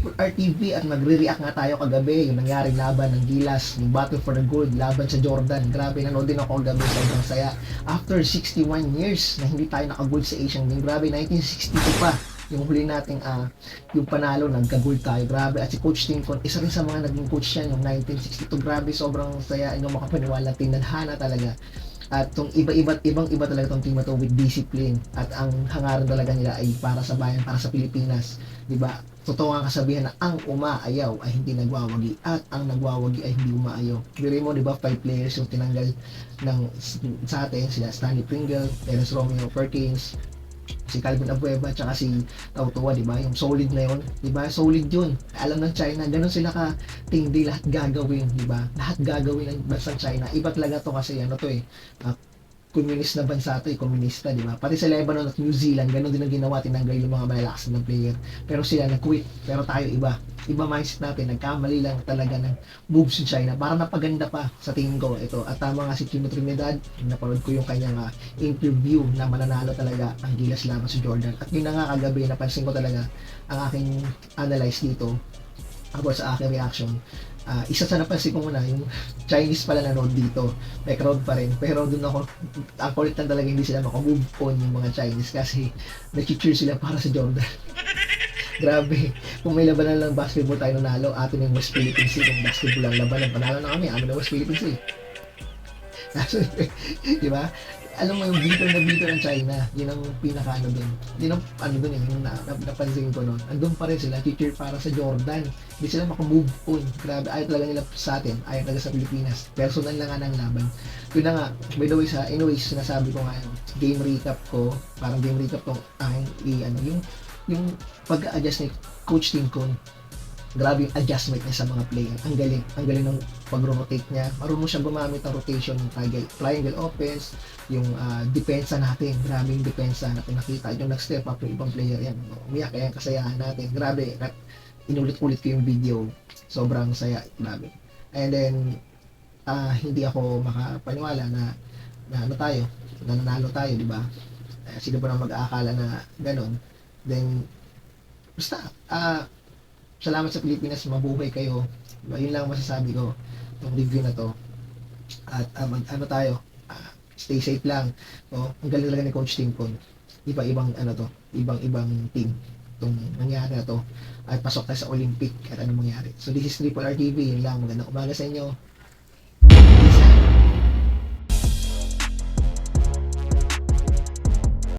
Triple RTV at nagre-react nga tayo kagabi yung nangyaring laban ng Gilas, yung Battle for the Gold, laban sa Jordan. Grabe, nanood din ako kagabi, sobrang saya. After 61 years na hindi tayo nakagold sa Asian Games, grabe, 1962 pa yung huli nating yung panalo, nagka-gold tayo, grabe. At si Coach Tincon, isa rin sa mga naging coach yan yung 1962, grabe, sobrang saya, hindi mo makapaniwala, tinadhana talaga. At tong ibang-iba talaga tong team na to with discipline, at ang hangaran talaga nila ay para sa bayan, para sa Pilipinas, 'di ba? Totoo ang kasabihan na ang umaayaw ay hindi nagwawagi at ang nagwawagi ay hindi umaayaw. Biro mo, 'di ba, 5 players yung tinanggal ng sa atin, sila Stanley Pringle, Terence Romeo Perkins, si Calvin Abueva, tsaka si Tautua, di ba? Yung solid na yun, di ba? Solid yun. Alam ng China, ganun sila ka tindi, lahat gagawin, di ba? Lahat gagawin ng bansang China. Iba talaga to kasi ano to communist na bansa to, komunista, di ba? Pati sa Lebanon at New Zealand, ganun din ang ginawa, tinanggal yung mga malalakas ng player. Pero sila nag-quit, pero tayo iba. Iba mindset natin, nagkamali lang talaga ng moves in China. Para napaganda pa sa tingin ko ito. At tama nga si Timo Trinidad, napanood ko yung kanyang interview na mananalo talaga ang Gilas laban sa Jordan. At yun na nga kagabi, napansin ko talaga ang aking analyze dito about sa aking reaction. Isa sa napansin ko muna, yung Chinese pala nanood dito, may crowd pa rin, pero doon ako, ang kulit lang talaga hindi sila makamove on yung mga Chinese kasi nag-cheer sila para sa Jordan. Grabe, kung may labanan lang basketball tayo nanalo, atin yung West Philippines Sea, kung basketball lang labanan, panalo na kami, amin ang West Philippines Sea. Kaso, di ba? Alam mo yung bitter ng China, yun ang pinaka ano dun. Yun ang ano dun yung napansin ko nun. Andun pa rin sila, cheer para sa Jordan. Hindi sila makamove on. Grabe, ayaw talaga nila sa atin, ayaw talaga sa Pilipinas. Personal na nga ng laban. Yun na nga, by the way, anyways, sinasabi ko nga game recap ko, parang game recap tong yung pag-adjust ni Coach Tincon. Grabe yung adjustment niya sa mga player. Ang galing ng pag-rotate niya. Marunong siya gumamit ng rotation, ng triangle offense, yung depensa natin. Grabe yung depensa na pinakita. Yung nag-step up yung ibang player yan. Umiyak kaya yung kasayahan natin. Grabe. Inulit-ulit ko yung video. Sobrang saya. Grabe. And then, hindi ako makapaniwala na ano tayo, na nanalo tayo, di ba? Sino ba nang mag-aakala na ganun? Then, basta, salamat sa Pilipinas, mabuhay kayo. Diba? Yun lang masasabi ko ng review na to. At ano tayo, stay safe lang. So, ang galing talaga ni Coach Tincon. Iba-ibang ibang team itong nangyari na to. At pasok tayo sa Olympic at anong mangyari. So this is Triple R TV. Yun lang, magandang umaga sa inyo.